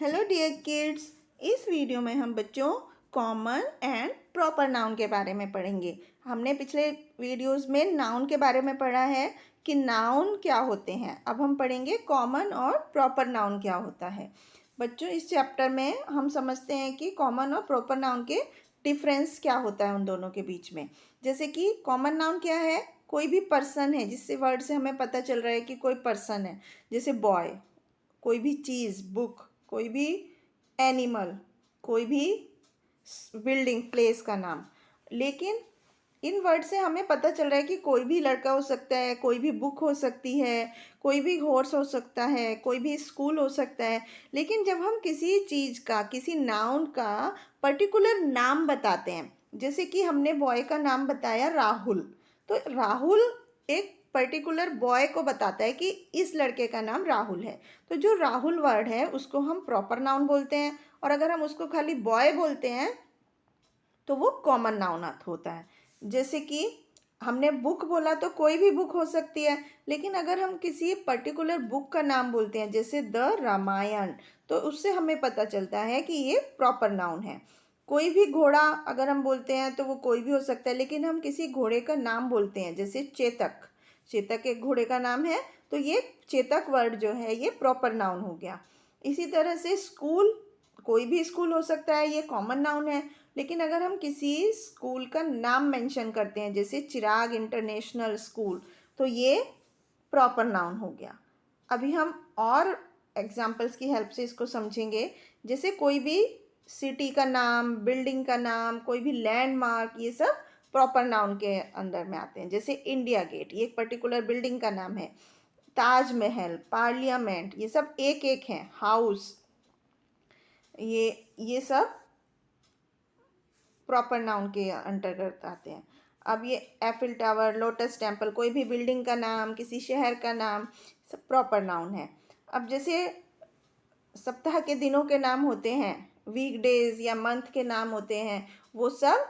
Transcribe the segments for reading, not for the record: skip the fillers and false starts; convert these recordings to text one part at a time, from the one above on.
Hello dear kids. इस video में हम बच्चों कॉमन एंड प्रॉपर नाउन के बारे में पढ़ेंगे। हमने पिछले वीडियोस में नाउन के बारे में पढ़ा है कि नाउन क्या होते हैं। अब हम पढ़ेंगे कॉमन और प्रॉपर नाउन क्या होता है। बच्चों, इस चैप्टर में हम समझते हैं कि कॉमन और प्रॉपर नाउन के डिफरेंस क्या होता है उन दोनों के बीच में। जैसे कि कॉमन नाउन क्या है, कोई भी पर्सन है, जिससे वर्ड से हमें पता चल रहा है कि कोई पर्सन है। जैसे बॉय, कोई भी चीज़, बुक, कोई भी एनिमल, कोई भी बिल्डिंग, प्लेस का नाम। लेकिन इन वर्ड से हमें पता चल रहा है कि कोई भी लड़का हो सकता है, कोई भी बुक हो सकती है, कोई भी हॉर्स हो सकता है, कोई भी स्कूल हो सकता है। लेकिन जब हम किसी चीज़ का, किसी नाउन का पर्टिकुलर नाम बताते हैं, जैसे कि हमने बॉय का नाम बताया राहुल, तो राहुल एक पर्टिकुलर बॉय को बताता है कि इस लड़के का नाम राहुल है। तो जो राहुल वर्ड है उसको हम प्रॉपर नाउन बोलते हैं, और अगर हम उसको खाली बॉय बोलते हैं तो वो कॉमन नाउन होता है। जैसे कि हमने बुक बोला तो कोई भी बुक हो सकती है, लेकिन अगर हम किसी पर्टिकुलर बुक का नाम बोलते हैं जैसे द रामायण, तो उससे हमें पता चलता है कि ये प्रॉपर नाउन है। कोई भी घोड़ा अगर हम बोलते हैं तो वो कोई भी हो सकता है, लेकिन हम किसी घोड़े का नाम बोलते हैं जैसे चेतक, चेतक एक घोड़े का नाम है, तो ये चेतक वर्ड जो है ये प्रॉपर नाउन हो गया। इसी तरह से स्कूल, कोई भी स्कूल हो सकता है, ये कॉमन नाउन है। लेकिन अगर हम किसी स्कूल का नाम मेंशन करते हैं जैसे चिराग इंटरनेशनल स्कूल, तो ये प्रॉपर नाउन हो गया। अभी हम और एग्जाम्पल्स की हेल्प से इसको समझेंगे। जैसे कोई भी सिटी का नाम, बिल्डिंग का नाम, कोई भी लैंडमार्क, ये सब प्रॉपर नाउन के अंदर में आते हैं। जैसे इंडिया गेट, ये एक पर्टिकुलर बिल्डिंग का नाम है। ताजमहल, पार्लियामेंट, ये सब एक एक हैं। हाउस, ये सब प्रॉपर नाउन के अंतर्गत आते हैं। अब ये एफिल टावर, लोटस टेम्पल, कोई भी बिल्डिंग का नाम, किसी शहर का नाम, सब प्रॉपर नाउन है। अब जैसे सप्ताह के दिनों के नाम होते हैं, वीक डेज या मंथ के नाम होते हैं, वो सब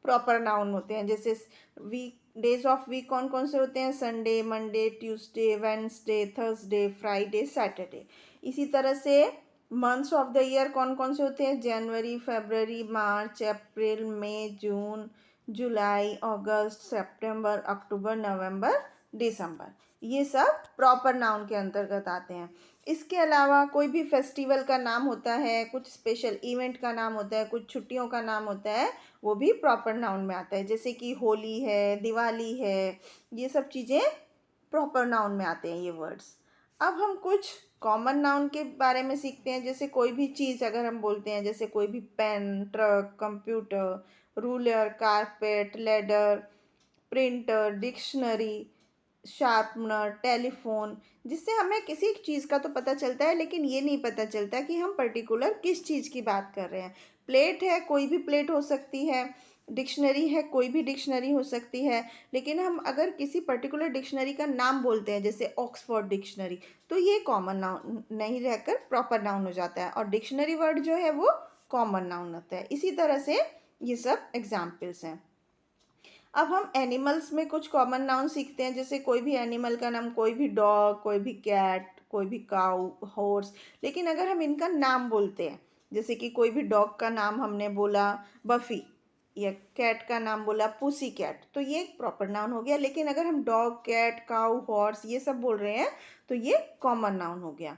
प्रॉपर नाउन होते हैं। जैसे वीक, डेज ऑफ वीक कौन कौन से होते हैं, Sunday, Monday, Tuesday, Wednesday, Thursday, Friday, Saturday. इसी तरह से मंथ्स ऑफ द ईयर कौन कौन से होते हैं, जनवरी, फरवरी, मार्च, अप्रैल, मई, जून, जुलाई, अगस्त, सितंबर, अक्टूबर, नवंबर, दिसंबर। ये सब प्रॉपर नाउन के अंतर्गत आते हैं। इसके अलावा कोई भी फेस्टिवल का नाम होता है, कुछ स्पेशल इवेंट का नाम होता है, कुछ छुट्टियों का नाम होता है, वो भी प्रॉपर नाउन में आता है। जैसे कि होली है, दिवाली है, ये सब चीज़ें प्रॉपर नाउन में आते हैं ये वर्ड्स। अब हम कुछ कॉमन नाउन के बारे में सीखते हैं। जैसे कोई भी चीज़ अगर हम बोलते हैं, जैसे कोई भी pen, truck, computer, ruler, carpet, ladder, printer, dictionary, sharpener, telephone, जिससे हमें किसी चीज़ का तो पता चलता है, लेकिन ये नहीं पता चलता कि हम पर्टिकुलर किस चीज़ की बात कर रहे हैं। प्लेट है, कोई भी प्लेट हो सकती है। डिक्शनरी है, कोई भी डिक्शनरी हो सकती है। लेकिन हम अगर किसी पर्टिकुलर डिक्शनरी का नाम बोलते हैं जैसे ऑक्सफोर्ड डिक्शनरी, तो ये कॉमन नाउन नहीं रहकर प्रॉपर नाउन हो जाता है, और डिक्शनरी वर्ड जो है वो कॉमन नाउन होता है। इसी तरह से ये सब एग्जाम्पल्स हैं। अब हम एनिमल्स में कुछ कॉमन नाउन सीखते हैं। जैसे कोई भी एनिमल का नाम, कोई भी डॉग, कोई भी कैट, कोई भी काऊ, हॉर्स। लेकिन अगर हम इनका नाम बोलते हैं, जैसे कि कोई भी डॉग का नाम हमने बोला बफी, या कैट का नाम बोला पुसी कैट, तो ये एक प्रॉपर नाउन हो गया। लेकिन अगर हम डॉग, कैट, काऊ, हॉर्स ये सब बोल रहे हैं तो ये कॉमन नाउन हो गया।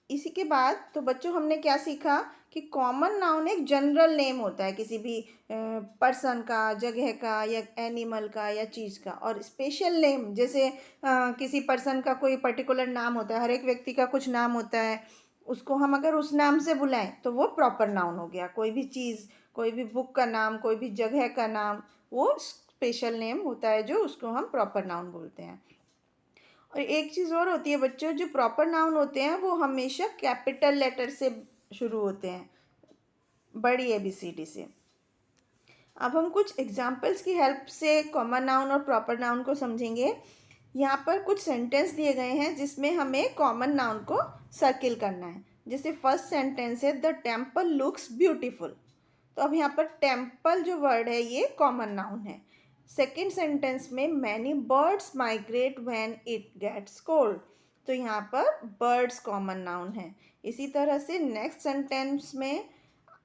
इसी के बाद तो बच्चों हमने क्या सीखा कि कॉमन नाउन एक जनरल नेम होता है किसी भी पर्सन का, जगह का, या एनिमल का, या चीज़ का। और स्पेशल नेम, जैसे किसी पर्सन का कोई पर्टिकुलर नाम होता है, हर एक व्यक्ति का कुछ नाम होता है, उसको हम अगर उस नाम से बुलाएं तो वो प्रॉपर नाउन हो गया। कोई भी चीज़, कोई भी बुक का नाम, कोई भी जगह का नाम, वो स्पेशल नेम होता है जो उसको हम प्रॉपर नाउन बोलते हैं। और एक चीज़ और होती है बच्चों, जो प्रॉपर नाउन होते हैं वो हमेशा कैपिटल लेटर से शुरू होते हैं, बड़ी ABCD से। अब हम कुछ एग्जाम्पल्स की हेल्प से कॉमन नाउन और प्रॉपर नाउन को समझेंगे। यहाँ पर कुछ सेंटेंस दिए गए हैं जिसमें हमें कॉमन नाउन को सर्किल करना है। जैसे फर्स्ट सेंटेंस है, द टेम्पल लुक्स ब्यूटीफुल। तो अब यहाँ पर टेम्पल जो वर्ड है ये कॉमन नाउन है। सेकेंड सेंटेंस में many birds migrate when it gets cold. तो यहाँ पर बर्ड्स कॉमन नाउन है। इसी तरह से नेक्स्ट सेंटेंस में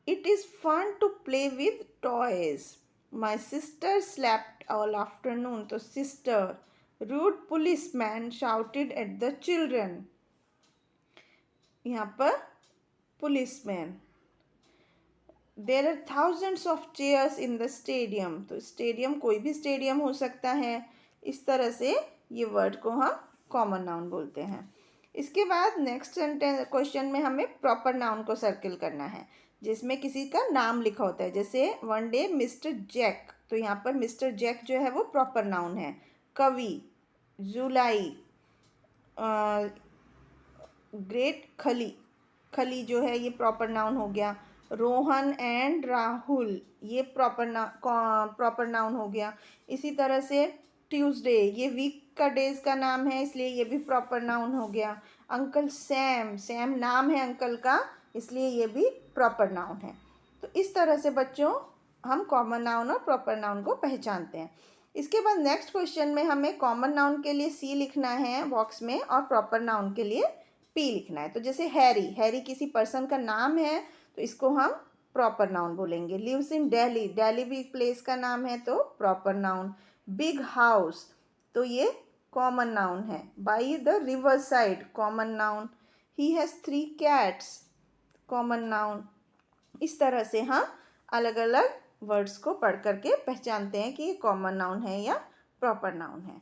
it is fun to play with toys. My sister slept all afternoon, तो sister. Rude policeman shouted at the children, यहाँ पर policeman. There are thousands of chairs in the stadium, तो stadium कोई भी stadium हो सकता है। इस तरह से ये वर्ड को हम कॉमन नाउन बोलते हैं। इसके बाद नेक्स्ट सेंटेंस क्वेश्चन में हमें प्रॉपर नाउन को सर्किल करना है, जिसमें किसी का नाम लिखा होता है। जैसे वन डे मिस्टर जैक, तो यहाँ पर मिस्टर जैक जो है वो प्रॉपर नाउन है। कवि, जुलाई, ग्रेट खली, खली जो है ये प्रॉपर नाउन हो गया। रोहन एंड राहुल, ये प्रॉपर नाउन हो गया। इसी तरह से ट्यूसडे, ये वीक का डेज का नाम है, इसलिए ये भी प्रॉपर नाउन हो गया। अंकल सैम, सैम नाम है अंकल का, इसलिए ये भी प्रॉपर नाउन है। तो इस तरह से बच्चों हम कॉमन नाउन और प्रॉपर नाउन को पहचानते हैं। इसके बाद नेक्स्ट क्वेश्चन में हमें कॉमन नाउन के लिए सी लिखना है बॉक्स में और प्रॉपर नाउन के लिए पी लिखना है। तो जैसे हैरी, हैरी किसी पर्सन का नाम है, तो इसको हम प्रॉपर नाउन बोलेंगे। लिव्स इन दिल्ली, दिल्ली भी एक प्लेस का नाम है, तो प्रॉपर नाउन। बिग हाउस, तो ये कॉमन नाउन है। By the river side, common noun. He has 3 cats, common noun. इस तरह से हम अलग अलग वर्ड्स को पढ़ करके पहचानते हैं कि ये कॉमन नाउन है या प्रॉपर नाउन है।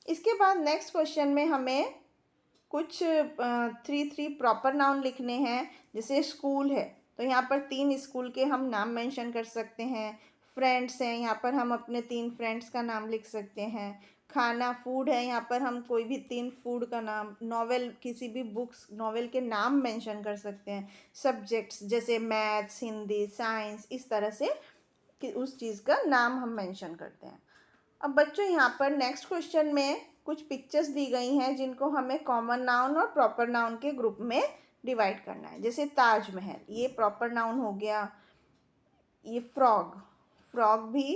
इसके बाद नेक्स्ट क्वेश्चन में हमें कुछ 3 प्रॉपर नाउन लिखने हैं। जैसे स्कूल है, तो यहाँ पर 3 स्कूल के हम नाम मेंशन कर सकते हैं। फ्रेंड्स हैं, यहाँ पर हम अपने 3 फ्रेंड्स का नाम लिख सकते हैं। खाना, फूड है, यहाँ पर हम कोई भी 3 फूड का नाम। नॉवेल, किसी भी बुक्स नॉवेल के नाम मेंशन कर सकते हैं। सब्जेक्ट्स जैसे मैथ्स, हिंदी, साइंस, इस तरह से कि उस चीज़ का नाम हम मेंशन करते हैं। अब बच्चों यहाँ पर नेक्स्ट क्वेश्चन में कुछ पिक्चर्स दी गई हैं जिनको हमें कॉमन नाउन और प्रॉपर नाउन के ग्रुप में डिवाइड करना है। जैसे ताजमहल, ये प्रॉपर नाउन हो गया। ये फ्रॉग, फ्रॉग भी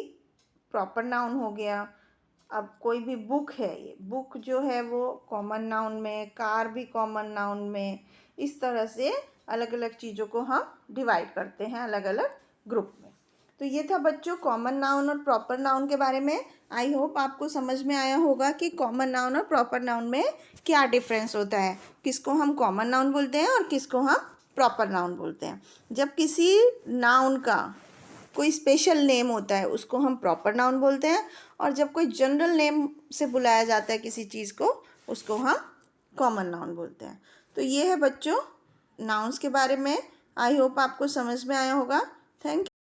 प्रॉपर नाउन हो गया। अब कोई भी बुक है, ये बुक जो है वो कॉमन नाउन में, कार भी कॉमन नाउन में। इस तरह से अलग अलग चीज़ों को हम डिवाइड करते हैं अलग अलग ग्रुप में। तो ये था बच्चों कॉमन नाउन और प्रॉपर नाउन के बारे में। आई होप आपको समझ में आया होगा कि कॉमन नाउन और प्रॉपर नाउन में क्या डिफरेंस होता है, किसको हम कॉमन नाउन बोलते हैं और किसको हम प्रॉपर नाउन बोलते हैं। जब किसी नाउन का कोई स्पेशल नेम होता है उसको हम प्रॉपर नाउन बोलते हैं, और जब कोई जनरल नेम से बुलाया जाता है किसी चीज़ को, उसको हम कॉमन नाउन बोलते हैं। तो ये है बच्चों नाउन्स के बारे में। आई होप आपको समझ में आया होगा। Thank you.